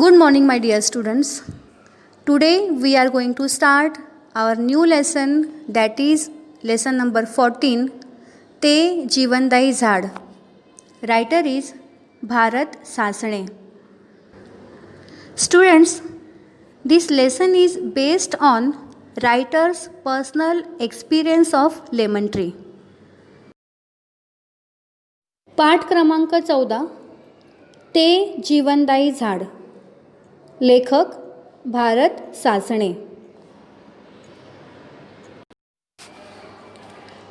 Good morning, my dear students. Today we are going to start our new lesson, that is lesson number 14, ते जीवनदायी झाड. Writer is Bharat Sasane. Students, this lesson is based on writer's personal experience of lemon tree. पाठ क्रमांक 14, ते जीवनदायी झाड. लेखक भारत सासणे.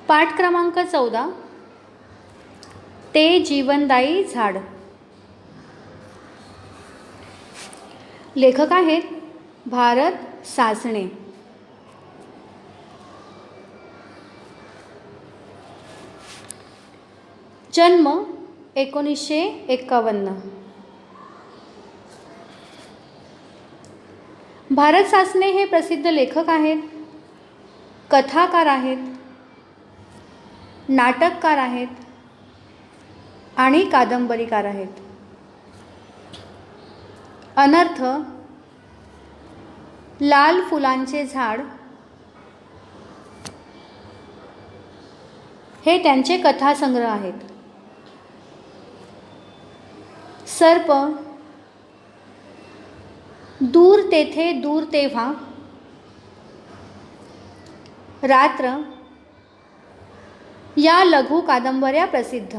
पाठ क्रमांक 14, ते जीवनदायी झाड. लेखक आहेत भारत सासणे. जन्म 1951. भारत सासणे हे प्रसिद्ध लेखक आहेत, कथाकार आहेत, नाटककार आहेत आणि कादंबरीकार आहेत. अनर्थ, लाल फुलांचे झाड हे त्यांचे कथासंग्रह आहेत. सर्प, दूर तेथे दूर तेव्हा, रात्र या लघु कादंबऱ्या प्रसिद्ध.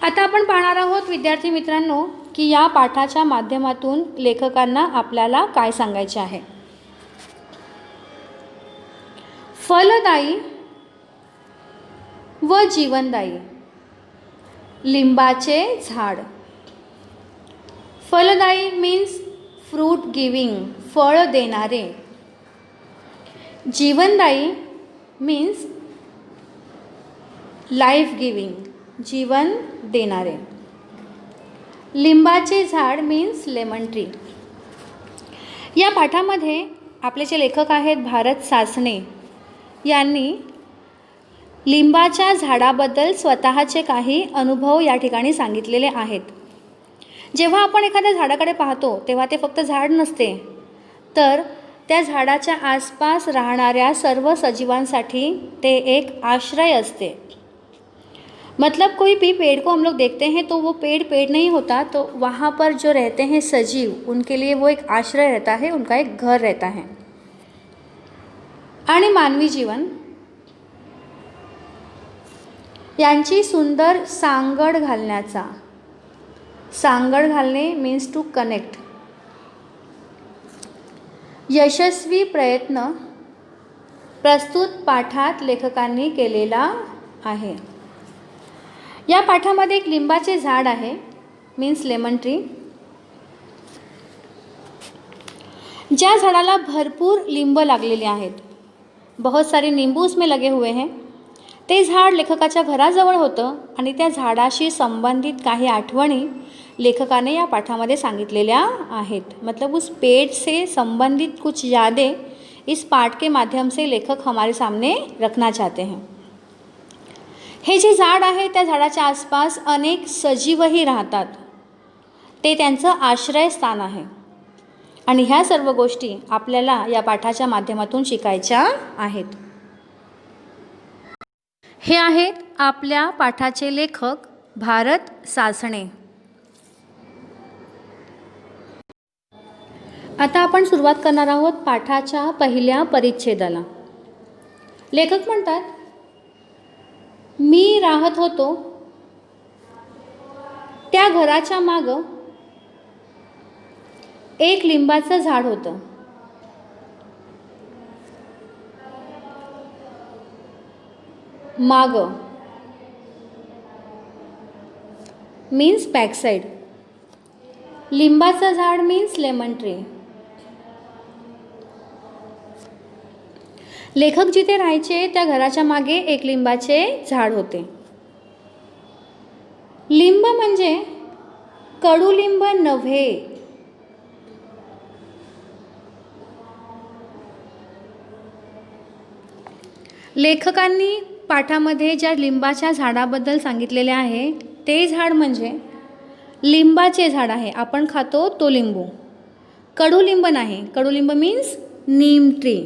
आता आपण पाहणार आहोत विद्यार्थी मित्रांनो की या पाठाच्या माध्यमातून लेखकांना आपल्याला काय सांगायचे आहे. फलदायी व जीवनदायी लिंबाचे झाड. फलदायी मीन्स फ्रूट गिविंग, फळ देणारे. जीवनदायी मीन्स लाईफ गिविंग, जीवन देणारे. लिंबाचे झाड मीन्स लेमन ट्री. या पाठामध्ये आपले जे लेखक आहेत भारत सासणे यांनी लिंबाच्या झाडाबद्दल स्वतःचे काही अनुभव या ठिकाणी सांगितलेले आहेत. जेव्हा आपण एखाद्या झाडाकडे पाहतो तेव्हा ते फक्त झाड नसते, तर त्या झाडाच्या आसपास राहणाऱ्या सर्व सजीवांसाठी ते एक आश्रय असते. मतलब कोई भी पेड़ को हम लोग देखते हैं तो वो पेड़ नहीं होता, तो वहाँ पर जो रहते हैं सजीव, उनके लिए वो एक आश्रय रहता है, उनका एक घर रहता है. आणि मानवी जीवन यांची सुंदर सांगड घालण्याचा. सांगड घालणे मीन्स टू कनेक्ट. यशस्वी प्रयत्न प्रस्तुत पाठात लेखकांनी केलेला आहे. या पाठामध्ये एक लिंबाचे झाड आहे, मीन्स लेमन ट्री. ज्या झाडाला भरपूर लिंब लागलेले आहेत, बहुत सारे नींबू उसमें लगे हुए हैं. ते झाड लेखकाच्या घराजवळ होतं आणि त्या झाडाशी संबंधित काही आठवणी लेखकाने या पाठामध्ये सांगितलेल्या आहेत. मतलब उस पेड़ से संबंधित कुछ यादें इस पाठ के माध्यम से लेखक हमारे सामने रखना चाहते हैं. हे जे झाड आहे त्या झाडाच्या आसपास अनेक सजीवही राहतात. ते त्यांचं आश्रयस्थान आहे आणि ह्या सर्व गोष्टी आपल्याला या पाठाच्या माध्यमातून शिकायच्या आहेत. हे आहेत आपल्या पाठाचे लेखक भारत सासणे. आता आपण सुरुवात करणार आहोत पाठाच्या पहिल्या परिच्छेदाला. लेखक म्हणतात, मी राहत होतो त्या घराच्या मागं एक लिंबाचं झाड होतं. मागं मीन्स बॅकसाइड. लिंबाचं झाड मीन्स लेमन ट्री. लेखक जिथे राहायचे त्या घराच्या मागे एक लिंबाचे झाड होते. लिंब म्हणजे कडुलिंब नव्हे. लेखकांनी पाठामध्ये ज्या लिंबाच्या झाडाबद्दल सांगितलेले आहे ते झाड म्हणजे लिंबाचे झाड आहे, आपण खातो तो लिंबू. कडुलिंब नाही, कडुलिंब मीन्स नीम ट्री.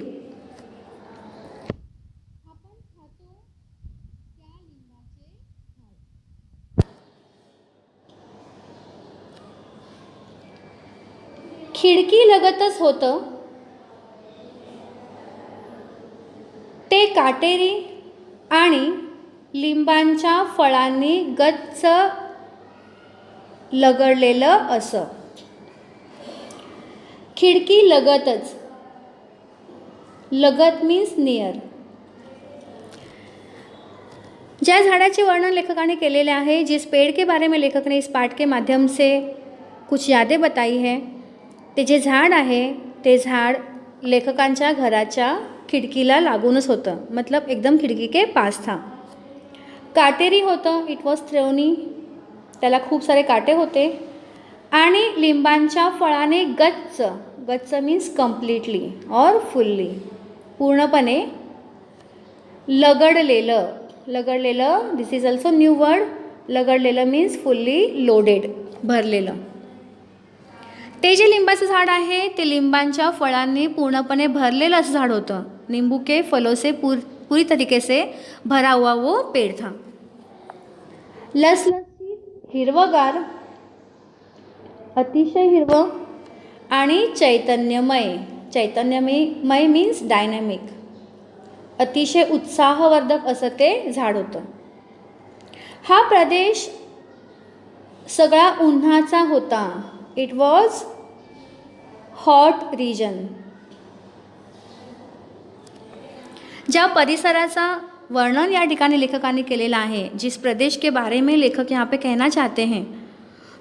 खिडकी लगतच होतं ते काटेरी आणि लिंबांच्या फळांनी गच्च लगडलेलं असं. खिडकी लगतच, लगत मीन्स नियर. ज्या झाडाचे वर्णन लेखकाने केलेले आहे, जिस पेड़ के बारे में लेखक ने इस पाठ के माध्यम से कुछ यादें बताई है, ते जे झाड आहे ते झाड लेखकांच्या घराच्या खिडकीला लागूनच होतं, मतलब एकदम खिडकी के पास था. काटेरी होतं, इट वॉज थ्रोनी, त्याला खूप सारे काटे होते. आणि लिंबांच्या फळाने गच्च, गच्च मीन्स कम्प्लिटली और फुल्ली, पूर्णपणे लगडलेलं. लगडलेलं, this is also new word. लगडलेलं मीन्स फुल्ली लोडेड, भरलेलं. ते जे लिंबाचं झाड आहे ते लिंबांच्या फळांनी पूर्णपणे भरलेलं असं झाड होतं. नींबू के फलों से पूरी तरीके से भरा हुआ वो पेड़ था. लसलसीत, हिरवगार, अतिशय हिरवं आणि चैतन्यमय. चैतन्यमय मीन्स डायनॅमिक. अतिशय उत्साहवर्धक असं ते झाड होतं. हा प्रदेश सगळा उन्हाचा होता. It was hot region. ज्या परिसराचा वर्णन या ठिकाणी लेखकाने केलेला आहे, जिस प्रदेश के बारे में लेखक यहाँ पे कहना चाहते हैं,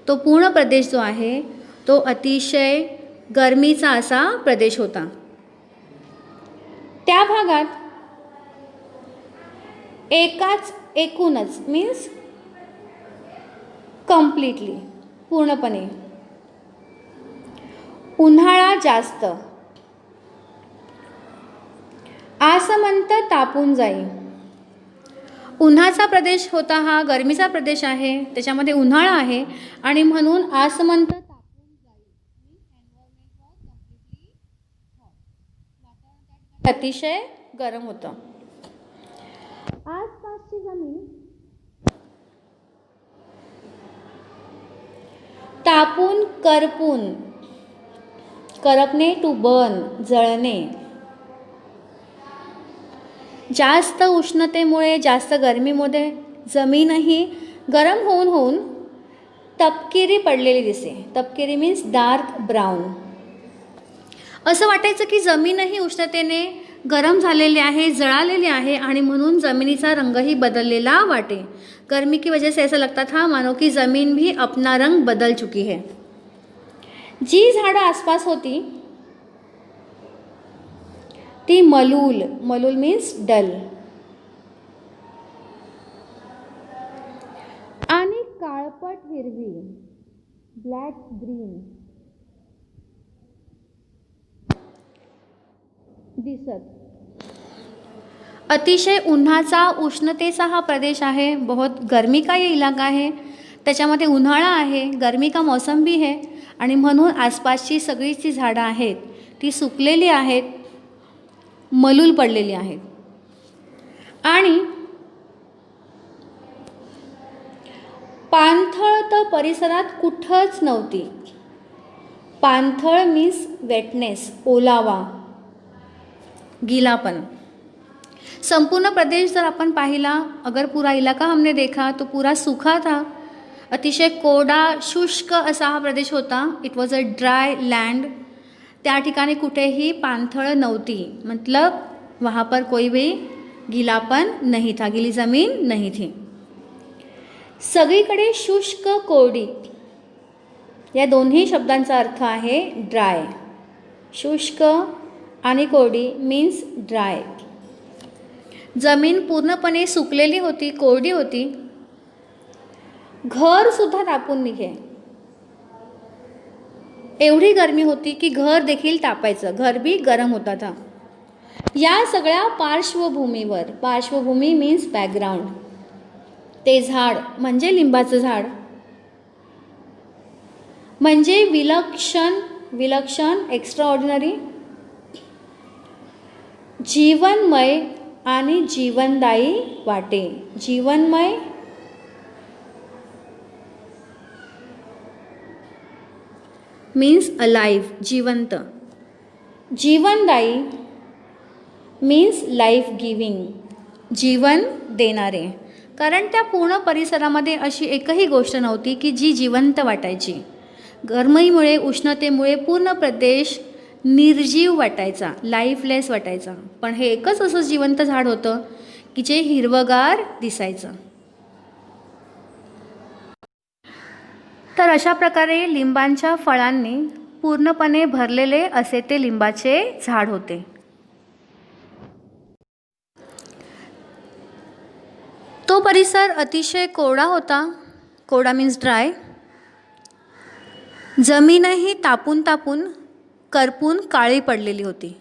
तो पूर्ण प्रदेश जो आहे तो अतिशय गरमीचा असा प्रदेश होता. त्या भागात एकूणच मीन्स कम्प्लिटली, पूर्णपणे उन्हाळा जास्त, आसमंत तापून जाई. उन्हाचा प्रदेश होता हा, गरमीचा प्रदेश आहे, त्याच्यामध्ये उन्हाळा आहे आणि म्हणून आसमंत तापून जाई. अतिशय गरम होतं. आसपासची जमीन तापून करपून, करपणे टू बर्न, जळणे. जास्त उष्णतेमुळे, जास्त गरमीमुळे जमीनही गरम होऊन होऊन तपकिरी पडलेली दिसे. तपकिरी मीन्स डार्क ब्राऊन. असं वाटायचं की जमीनही उष्णतेने गरम झालेली आहे, जळालेली आहे आणि म्हणून जमिनीचा रंगही बदललेला वाटे. गर्मी की वजह से ऐसा लगता था मानो कि ज़मीन भी अपना रंग बदल चुकी है. जी झाडं आसपास होती ती मलूल, मलूल मीन्स डल, आणि काळपट हिरवी, ब्लॅक ग्रीन दिसत. अतिशय उन्हाचा, उष्णतेचा हा प्रदेश आहे. बहुत गर्मी का ये इलाका है. त्याच्यामध्ये उन्हाळा आहे, गर्मी का मौसम भी है आणि म्हणून आसपासची सगळी जी झाडं आहेत ती सुकलेली आहेत, मलूल पडलेली आहेत. आणि पाणथळ तर परिसरात कुठंच नव्हती. पाणथळ मीन्स वेटनेस, ओलावा, गीलापन. संपूर्ण प्रदेश जर आपण पाहिला, अगर पूरा इलाका हमने देखा तो पूरा सूखा था. अतिशय कोरडा, शुष्क असा हा प्रदेश होता. It was a dry land. त्या ठिकाणी कुठेही पाणथळ नव्हती, मतलब वहाँ पर कोई भी गीलापन नहीं था, गीली ज़मीन नहीं थी. सगळीकडे शुष्क, कोरडी या दोन्ही शब्दांचा अर्थ आहे ड्राय. शुष्क आणि कोरडी मीन्स ड्राय. जमीन पूर्णपणे सुकलेली होती, कोरडी होती. घरसुद्धा तापून निघे, एवढी गरमी होती की घर देखील तापायचं, घर भी गरम होता था. या सगळ्या पार्श्वभूमीवर, पार्श्वभूमी मीन्स बॅकग्राऊंड, ते झाड म्हणजे लिंबाचं झाड म्हणजे विलक्षण, विलक्षण, एक्स्ट्रा ऑर्डिनरी, जीवनमय आणि जीवनदायी वाटे. जीवनमय मीन्स अलाइव, जिवंत. जीवनदायी मीन्स लाईफ गिविंग, जीवन देणारे. कारण त्या पूर्ण परिसरामध्ये अशी एकही गोष्ट नव्हती की जी जिवंत वाटायची. गरमीमुळे, उष्णतेमुळे पूर्ण प्रदेश निर्जीव वाटायचा, लाईफलेस वाटायचा. पण हे एकच असं जिवंत झाड होतं की जे हिरवगार दिसायचं. तर अशा प्रकारे लिंबांच्या फळांनी पूर्णपणे भरलेले असे ते लिंबाचे झाड होते. तो परिसर अतिशय कोरडा होता. कोरडा मीन्स ड्राय. जमीनही तापून तापून करपून काळी पडलेली होती.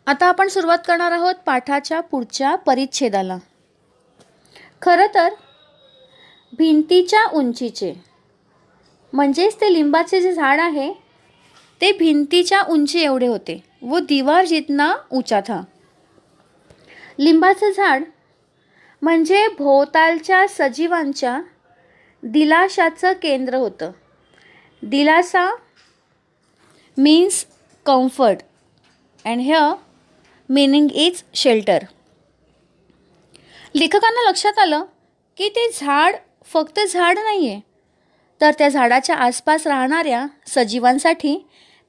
आता आपण सुरुवात करणार आहोत पाठाच्या पुढच्या परिच्छेदाला. खरं तर भिंतीच्या उंचीचे, म्हणजेच ते लिंबाचे जे झाड आहे ते भिंतीच्या उंची एवढे होते. वो दीवार जितना ऊंचा था. लिंबाचं झाड म्हणजे भोवतालच्या सजीवांच्या दिलाशाचं केंद्र होतं. दिलासा means comfort and here meaning is shelter. लेखकांना लक्षात आलं की ते झाड फक्त झाड नाही आहे, तर त्या झाडाच्या आसपास राहणाऱ्या सजीवांसाठी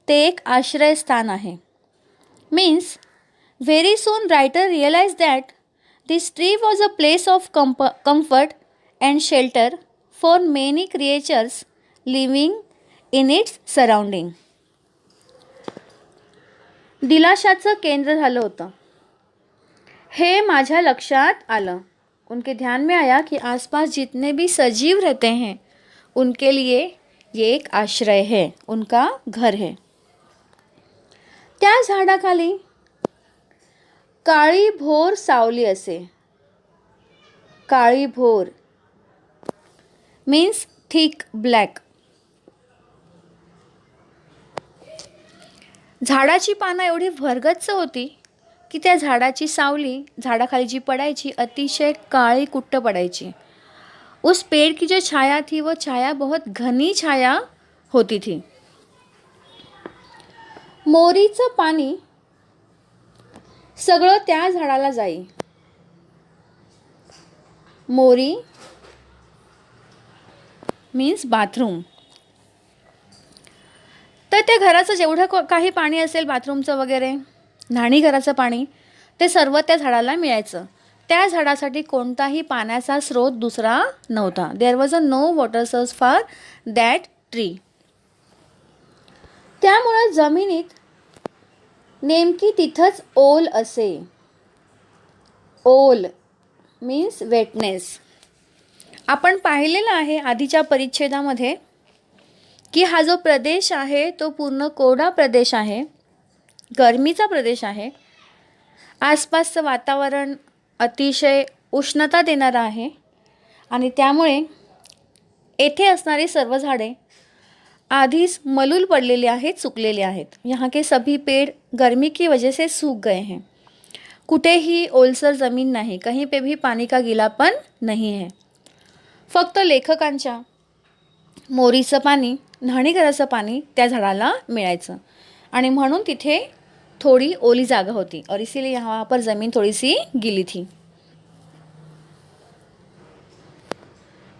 ते एक आश्रयस्थान आहे. Means very soon writer realise that this tree was a place of comfort and shelter for many creatures living in its surrounding. दिलाशाचं केंद्र झालं होतं हे माझ्या लक्षात आलं. उनके ध्यान में आया कि आसपास जितने भी सजीव रहते हैं उनके लिए ये एक आश्रय है, उनका घर है. त्या झाडाखाली काळी भोर सावली असे. काळी भोर मीन्स थिक ब्लॅक. झाडाची पानं एवढी भरगच्च होती की त्या झाडाची सावली झाडाखाली जी पडायची अतिशय काळी कुट्ट पडायची. उस पेड़ की जो छाया थी वो छाया बहुत घनी छाया होती थी. मोरीचं पाणी सगळं त्या झाडाला जाई. मोरी मीन्स बाथरूम. तर त्या घराचं जेवढं काही पाणी असेल, बाथरूमचं वगैरे, न्हाणीघराचं पाणी, ते सर्व त्या झाडाला मिळायचं. त्या झाडासाठी कोणताही पाण्याचा स्रोत दुसरा नव्हता. There was a no water source for that tree. त्यामुळं जमिनीत नेमकी तिथंच ओल असे. ओल मीन्स वेटनेस. आपण पाहिलेलं आहे आधीच्या परिच्छेदामध्ये की हा जो प्रदेश आहे तो पूर्ण कोरडा प्रदेश आहे, गरमीचा प्रदेश आहे. आसपासचं वातावरण अतिशय उष्णता देणारं आहे आणि त्यामुळे येथे असणारी सर्व झाडे आधीच मलूल पडलेले आहेत, सुकलेले आहेत. यहाँ के सभी पेड़ गर्मी की वजह से सूख गए हैं. कुठेही ओलसर ज़मीन नाही, कहीं पे भी पानी का गीलापन नहीं है. फक्त लेखकांच्या मोरीचं पाणी, न्हाणीघराचं पाणी त्या झाडाला मिळायचं आणि म्हणून तिथे थोड़ी ओली जागा होती और इसीलिए यहाँ पर ज़मीन थोड़ी सी गीली थी.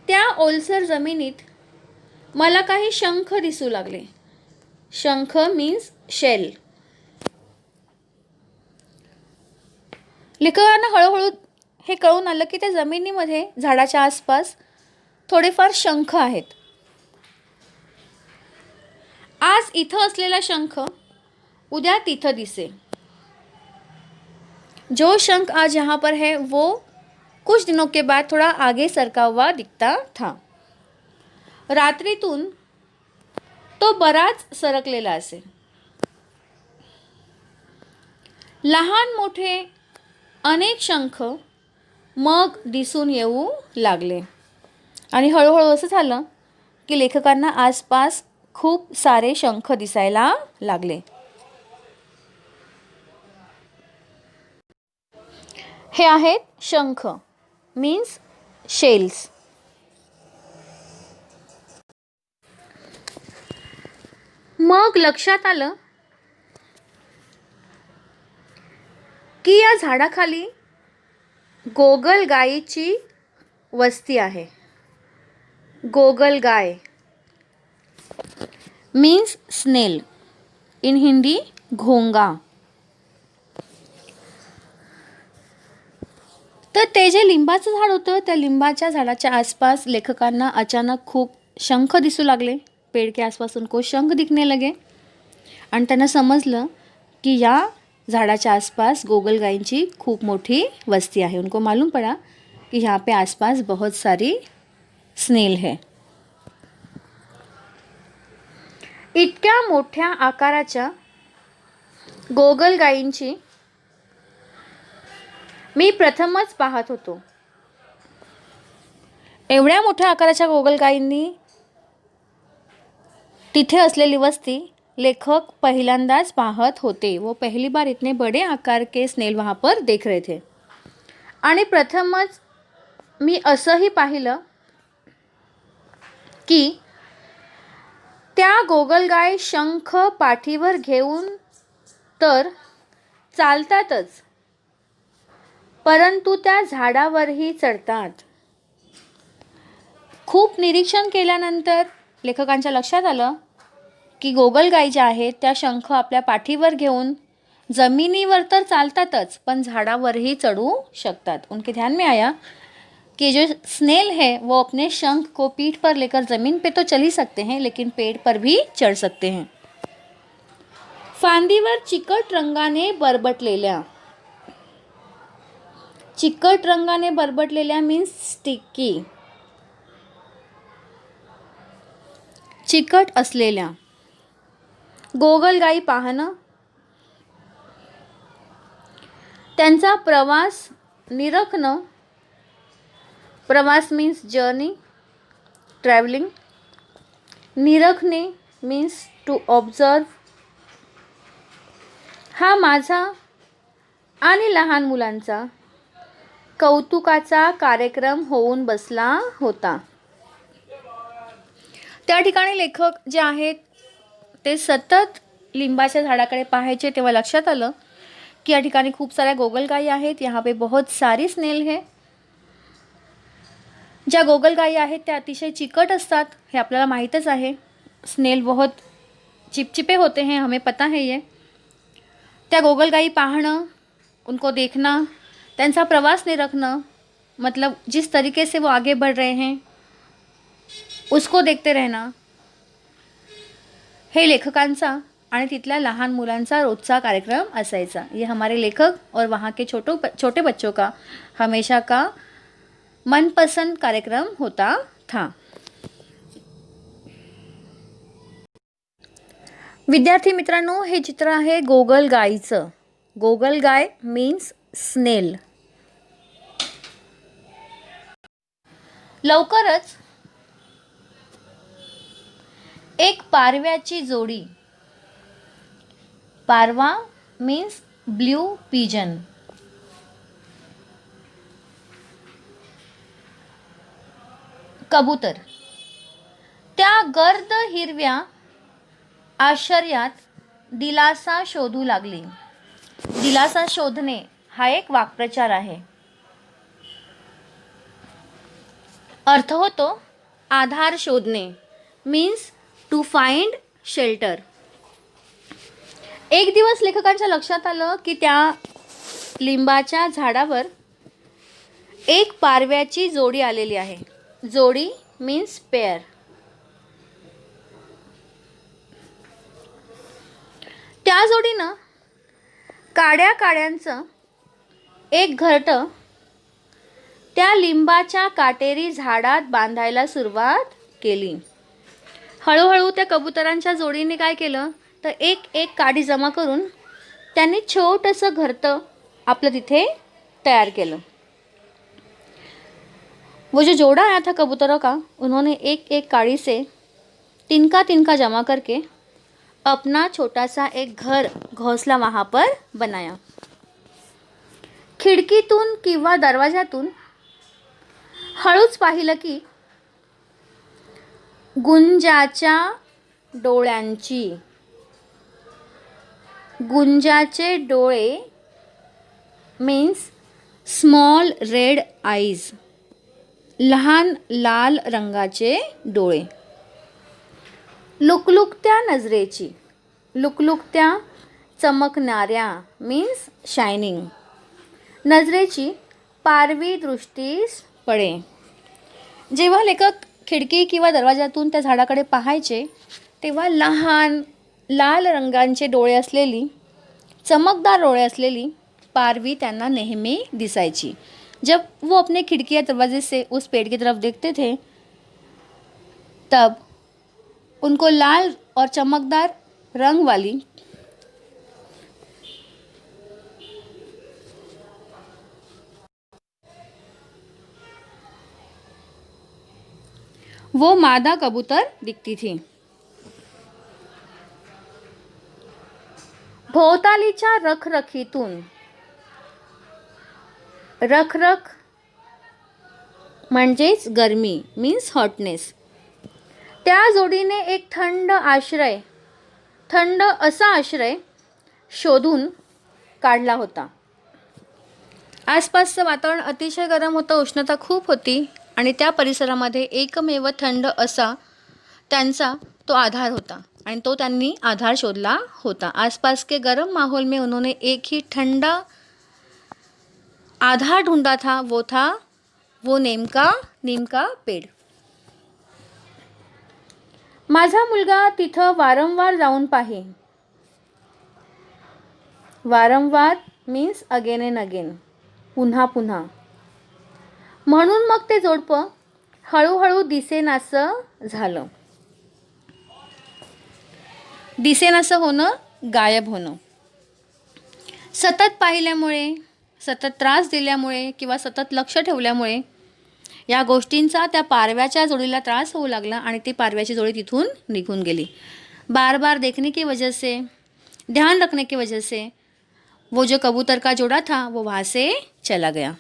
त्या ओलसर जमिनीत मला काही शंख दिसू लागले. शंख मीन्स शेल. लेखकांना हळूहळू हे कळून आलं की त्या जमिनीमध्ये झाडाच्या आसपास थोडेफार शंख आहेत. आज इथं असलेला शंख उद्या तिथं दिसे. जो शंख आज यहाँ पर है वो कुछ दिनों के बाद थोड़ा आगे सरका हुआ दिखता था. रात्रीतून तो बराच सरकलेला असे. लहान मोठे अनेक शंख मग दिसून येऊ लागले आणि हळूहळू असं झालं की लेखकांना आसपास खूप सारे शंख दिसायला लागले. हे आहेत शंख मीन्स शेल्स. मग लक्षात आलं की या झाडाखाली गोगलगायीची वस्ती आहे. गोगलगाय मीन्स स्नेल, इन हिंदी घोंगा. तर ते जे लिंबाचं झाड होतं त्या लिंबाच्या झाडाच्या आसपास लेखकांना अचानक खूप शंख दिसू लागले. पेड़ के आसपास उनको शंख दिखने लगे आणि त्यांना समजलं की या झाडाच्या आसपास गोगलगायींची खूप मोठी वस्ती आहे. उनको मालूम पड़ा कि यहाँ पे आसपास बहुत सारी स्नेल है. इतक्या मोठ्या आकाराच्या गोगलगायींची मी प्रथमच पाहत होतो. एवढ्या मोठ्या आकाराच्या गोगलगायींनी तिथे असलेली वस्ती लेखक पहिल्यांदाच पाहत होते. वो पहली बार इतने बड़े आकार के स्नेल वहाँ पर देख रहे थे. आणि प्रथमच मी असंही पाहिलं की त्या गोगलगाय शंख पाठीवर घेऊन तर चालतातच, परंतु त्या झाडावरही चढतात. खूप निरीक्षण केल्यानंतर लेखकांच्या लक्षात आलं की गोगलगाई ज्या आहेत त्या शंख आपल्या पाठीवर घेऊन जमिनीवर तर चालतातच पण झाडावरही चढू शकतात. उनके ध्यान में आया कि जो स्नेल है वो अपने शंख को पीठ पर लेकर ज़मीन पे तो चल ही सकते हैं लेकिन पेड़ पर भी चढ़ सकते हैं. फांदीवर चिकट रंगाने बरबटलेल्या, चिकट रंगाने बरबटलेल्या मीन्स स्टिकी, चिकट असलेल्या गोगलगाई पाहणं, त्यांचा प्रवास निरखणं. प्रवास मीन्स जर्नी, ट्रॅव्हलिंग. निरखणे मीन्स टू ऑब्झर्व. हा माझा आणि लहान मुलांचा कौतुकाचा कार्यक्रम होऊन बसला होता. त्या ठिकाणी लेखक जे आहेत ते सतत लिंबाच्या झाडाकडे पाहायचे. तेव्हा लक्षात आलं की या ठिकाणी खूप साऱ्या गोगलगाई आहेत. यहाँ पे बहुत सारी स्नेल है. ज्या गोगलगाई आहेत त्या अतिशय चिकट असतात हे आपल्याला माहीतच आहे. स्नेल बहुत चिपचिपे होते हैं, हमें पता है ये. त्या गोगलगाई पाहणं, उनको देखना, त्यांचा प्रवास निरखणं, मतलब जिस तरीके से वो आगे बढ़ रहे हैं उसको देखते रहना, हे लेखकांचा आणि तिथल्या लहान मुलांचा रोजचा कार्यक्रम असायचा. ये हमारे लेखक और वहाँ के छोटे बच्चों का हमेशा का मनपसंद कार्यक्रम होता था. विद्यार्थी मित्रांनो, हे चित्र आहे गोगलगाईचं. गोगलगाय मीन्स स्नेल. लवकरच एक पारव्याची जोडी, पारवा मीन्स ब्ल्यू पिजन, कबूतर, त्या गर्द हिरव्या आश्चर्यात दिलासा शोधू लागली. दिलासा शोधणे हा एक वाक्प्रचार आहे. अर्थ होतो आधार शोधणे, मीन्स टू फाइंड शेल्टर. एक दिवस लेखकांच्या लक्षात आलं की त्या लिंबाच्या झाडावर एक पारव्याची जोडी आलेली आहे. जोडी मीन्स पेअर. त्या जोडीनं काड्या काड्यांचं एक घरटं त्या लिंबाच्या काटेरी झाडात बांधायला सुरुवात केली. हळूहळू त्या कबुतरांच्या जोडीने काय केलं तर एक एक काडी जमा करून त्यांनी छोटंसं घरटं आपलं तिथे तयार केलं. वो जो जोड़ा आया था कबूतरों का, उन्होंने एक एक काड़ी से तिनका तिनका जमा करके अपना छोटा सा एक घर घोंसला वहाँ पर बनाया. खिडकीतून किंवा दरवाजातून हळूच पाहिलं की गुंजाच्या डोळ्यांची, गुंजाचे डोळे मीन्स स्मॉल रेड आईज, लहान लाल रंगाचे डोळे. लुकलुकत्या नजरेची, लुकलुकत्या चमकणाऱ्या मीन्स शायनिंग नजरेची पारवी दृष्टीस पडे. जेव्हा लेखक खिडकी किंवा दरवाजातून त्या झाडाकडे पाहायचे तेव्हा लहान लाल रंगांचे डोळे असलेली, चमकदार डोळे असलेली पारवी त्यांना नेहमी दिसायची. जब वो अपने खिड़की या दरवाजे से उस पेड़ की तरफ देखते थे तब उनको लाल और चमकदार रंग वाली वो मादा कबूतर दिखती थी. भोवतालीच्या रखरखीतून, रखरख म्हणजेच गरमी मीन्स हॉटनेस, त्या जोडीने एक थंड आश्रय, थंड असा आश्रय शोधून काढला होता. आसपासचं वातावरण अतिशय गरम होतं, उष्णता खूप होती आणि त्या परिसरामध्ये एकमेव थंड असा त्यांचा तो आधार होता आणि तो त्यांनी आधार शोधला होता. आसपास के गरम माहौल में उन्होंने एक ही ठंडा आधार ढूंढा था, वो नीम का पेड़. माझा मुलगा तिथं वारंवार जाऊन पाहे. वारंवार मीन्स अगेन अँड अगेन, पुन्हा पुन्हा. म्हणून मग ते जोडपं हळूहळू दिसेनासं झालं. दिसेनासं होणं, गायब होणं. सतत पाहिल्यामुळे, सतत त्रास दिल्यामुळे किंवा सतत लक्ष ठेवल्यामुळे या गोष्टींचा त्या पारव्याच्या जोडीला त्रास होऊ लागला आणि ती पारव्याची जोडी तिथून निघून गेली. बार बार देखने की वजह से, ध्यान रखने की वजह से वो जो कबूतर का जोड़ा था वो वहाँ से चला गया.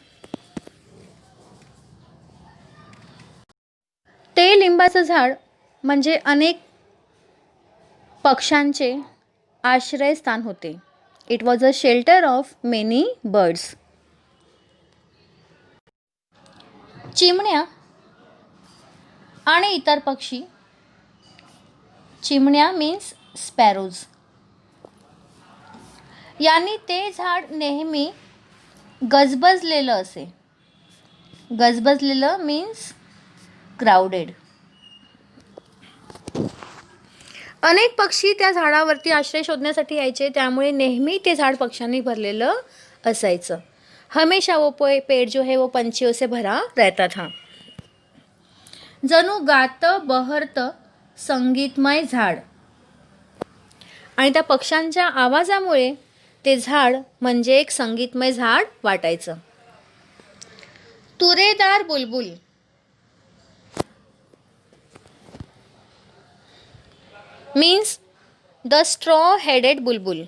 ते लिंबाचं झाड म्हणजे अनेक पक्ष्यांचे आश्रयस्थान होते. It was a shelter of many birds. चिमण्या आणि इतर पक्षी, चिमण्या मीन्स स्पॅरोज, यांनी ते झाड नेहमी गजबजलेलं असे. गजबजलेलं मीन्स क्राउडेड. अनेक पक्षी त्या झाडावरती आश्रय शोधण्यासाठी यायचे, त्यामुळे नेहमी ते झाड पक्ष्यांनी भरलेलं असायचं. हमेशा वो पेड़ जो है वो पंछियों से भरा रहता था. जणू गातं बहरतं संगीतमय झाड आणि त्या पक्ष्यांच्या आवाजामुळे ते झाड म्हणजे एक संगीतमय झाड वाटायचं. तुरेदार बुलबुल मीन्स द स्ट्रॉ हेडेड बुलबुल.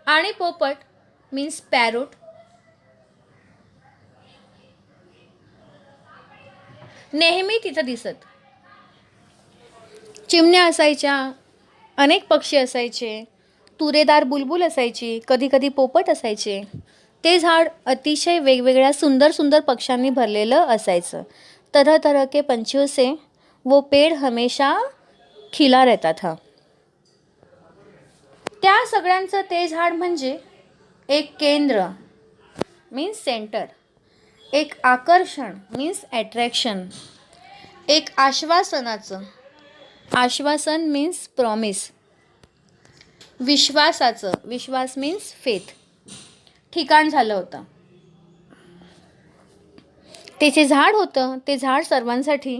आणि पोपट मीन्स पॅरोट. नेहमी तिथं दिसत. चिमण्या असायच्या, अनेक पक्षी असायचे, तुरेदार बुलबुल असायची, कधी कधी पोपट असायचे. ते झाड अतिशय वेगवेगळ्या सुंदर सुंदर पक्ष्यांनी भरलेलं असायचं. तरह तरह के पंछियों से वो पेड़ हमेशा खिला रहता था. त्या सगळ्यांचं ते झाड म्हणजे एक केंद्र मीन्स सेंटर, एक आकर्षण मीन्स अट्रॅक्शन, एक आश्वासनाचं, आश्वासन मीन्स प्रॉमिस, विश्वासाचं, विश्वास मीन्स फेथ ठिकाण झालं होतं. ते जे झाड होतं ते झाड सर्वांसाठी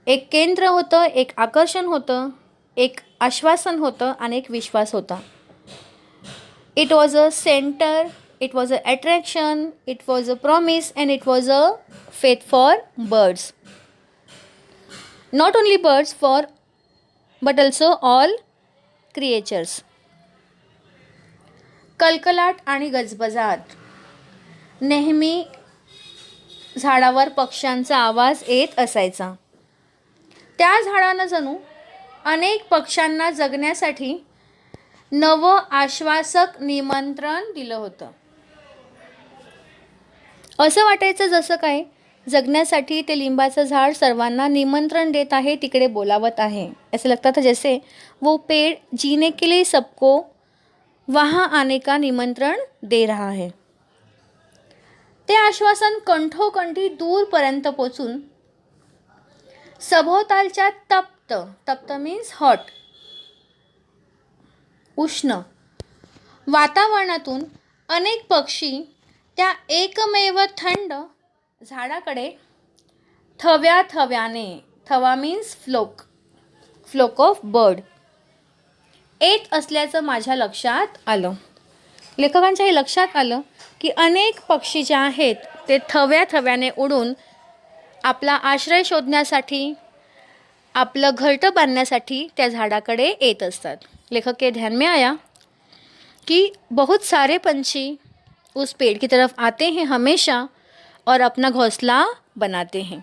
एक केंद्र होतं, एक आकर्षण होतं, एक आश्वासन होतं आणि एक विश्वास होता. It was a centre it was an attraction, it was a promise, and it was a faith for birds. Not only birds, but also all creatures. कलकलाट आणि गजबजाट. नेहमी झाडावर पक्ष्यांचा आवाज येत असायचा. त्या झाडानं जणू अनेक पक्ष्यांना जगण्यासाठी नवं आश्वासक निमंत्रण दिलं होतं. असं वाटायचं जसं काय जगण्यासाठी ते लिंबाचं झाड सर्वांना निमंत्रण देत आहे, तिकडे बोलावत आहे. ऐसे लगता था जैसे वो पेड़ जीने के लिए सबको वहाँ आने का निमंत्रण दे रहा है. ते आश्वासन कंठोकंठी दूरपर्यंत पोचून सभोवतालच्या तप्त मीन्स हॉट, उष्ण वातावरणातून अनेक पक्षी त्या एकमेव थंड झाडाकडे थव्याने, थवा मीन्स फ्लोक ऑफ बर्ड, येत असल्याचं माझ्या लक्षात आलं. लेखकांच्या हे लक्षात आलं की अनेक पक्षी जे आहेत ते थव्याने उडून आपला आश्रय शोधण्यासाठी, आपलं घरटं बांधण्यासाठी त्या झाडाकडे येत असतात. लेखक के ध्यान में आया कि बहुत सारे पंछी उस पेड़ की तरफ आते हैं हमेशा और अपना घोंसला बनाते हैं.